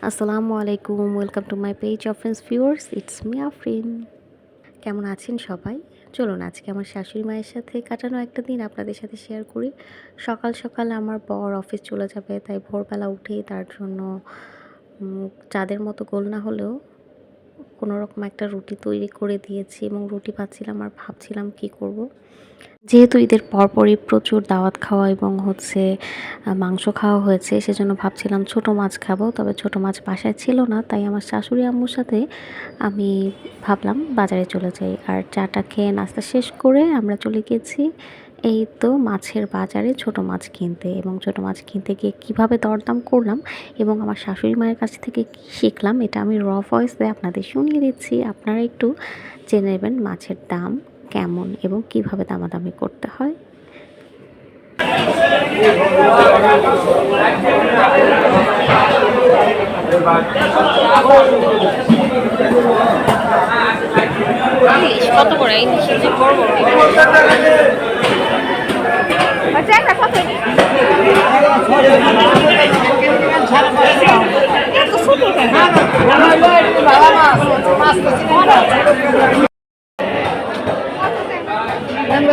আসসালামু আলাইকুম, welcome to my page of friends viewers, it's me Afrin. কেমন আছেন সবাই? চলুন আজকে আমার শাশুড়ি মায়ের সাথে কাটানো একটা দিন আপনাদের সাথে শেয়ার করি। সকাল সকাল আমার বর অফিস চলে যাবে, তাই ভোরবেলা উঠেই তার জন্য চাঁদের মতো গোল না হলেও কোনো রকম একটা রুটি তৈরি করে দিয়েছি এবং রুটি পাচ্ছিলাম আর ভাবছিলাম কি করব। যেহেতু ঈদের পরপরই প্রচুর দাওয়াত খাওয়া এবং মাংস খাওয়া হয়েছে, সেজন্য ভাবছিলাম ছোট মাছ খাবো, তবে ছোট মাছ বাসায় ছিল না, তাই আমার শাশুড়ি আম্মুর সাথে আমি ভাবলাম বাজারে চলে যাই। আর চাটা খেয়ে নাস্তা শেষ করে আমরা চলে গেছি এই তো মাছের বাজারে ছোট মাছ কিনতে, এবং ছোট মাছ কিনতে গিয়ে কীভাবে দরদাম করলাম এবং আমার শাশুড়ি মায়ের কাছ থেকে কী শিখলাম, এটা আমি র ভয়েসে আপনাদের শুনিয়ে দিচ্ছি। আপনারা একটু জেনে নেবেন মাছের দাম কেমন এবং কিভাবে দামাদামি করতে হয়। কত করে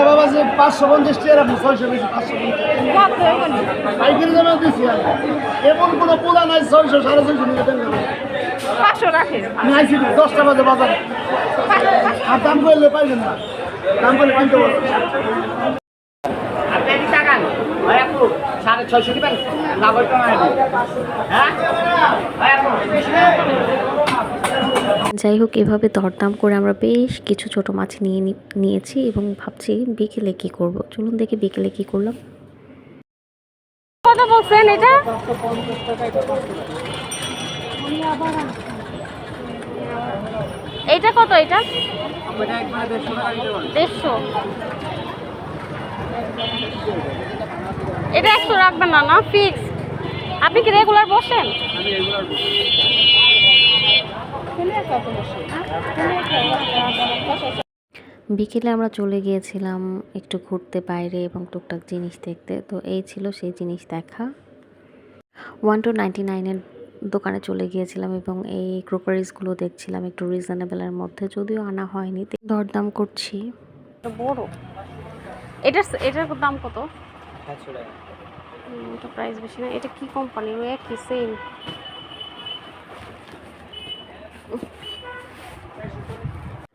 বাবা যে 550 টাকা আপনি 600 বেশি 550 পাইকারি দামে দিচ্ছি আমি। এমন কোনো পোলা নাই 600 650 নিতে দেন 500 রাখেন। আমি আইছি 10টা বাজে বাজারে আর দাম করলে পাইবেন না, দাম করলে কিনতে পারবেন। আপনি টাকা ভাই আপু 650 দিবেন না বলতে না হ্যাঁ ভাই আপু। যাই হোক, এভাবে দরদাম করে আমরা বেশ কিছু ছোট মাছ নিয়েছি এবং ভাবছি বিকেলে কি করব। চলুন দেখি বিকেলে কি করলাম। কত বলছেন এটা? এইটা কত? এটা 150। এটা 100 রাখবেন না? না ফিক্স। আপনি কি রেগুলার বসেন? আমি রেগুলার বসি। বিকেলে আমরা চলে গিয়েছিলাম একটু ঘুরতে বাইরে এবং টুকটাক জিনিস দেখতে। তো এই ছিল সেই জিনিস দেখা। 199-এর দোকানে চলে গিয়েছিলাম এবং এই ক্রোকারিজগুলো দেখছিলাম একটু রিজনেবলের মধ্যে, যদিও আনা হয়নি, দরদাম করছি। বড় এটার দাম কত? 500 টাকা। এটা প্রাইস বেশি না। এটা কি কোম্পানি? একই সেম।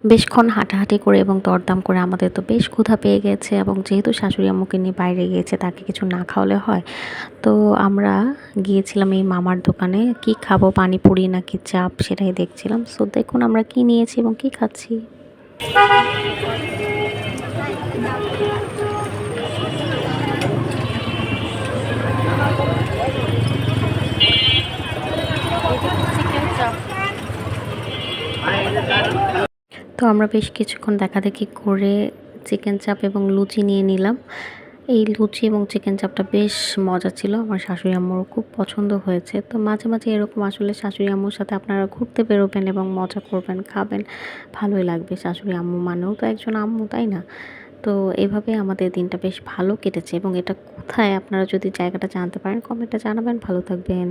বেশক্ষণ হাঁটাহাঁটি করে এবং দরদাম করে আমাদের তো বেশ ক্ষুধা পেয়ে গেছে, এবং যেহেতু শাশুড়ি আম্মুকে নিয়ে বাইরে গিয়েছে, তাকে কিছু না খাওয়ালে হয়। তো আমরা গিয়েছিলাম এই মামার দোকানে। কি খাবো, পানিপুরি নাকি চাপ, সেটাই দেখছিলাম। সো দেখুন আমরা কি নিয়েছি এবং কি খাচ্ছি। তো আমরা বেশ কিছুক্ষণ দেখাদেখি করে চিকেন চাপ এবং লুচি নিয়ে নিলাম। এই লুচি এবং চিকেন চাপটা বেশ মজা ছিল, আমার শাশুড়ি আম্মুর খুব পছন্দ হয়েছে। তো মাঝে মাঝে এরকম আসলে শাশুড়ি আম্মুর সাথে আপনারা ঘুরতে বেরোবেন এবং মজা করবেন, খাবেন, ভালোই লাগবে। শাশুড়ি আম্মু মানেও তো একজন আম্মু, তাই না? তো এভাবে আমাদের দিনটা বেশ ভালো কেটেছে। এবং এটা কোথায়, আপনারা যদি জায়গাটা জানতে পারেন কমেন্টে জানাবেন। ভালো থাকবেন।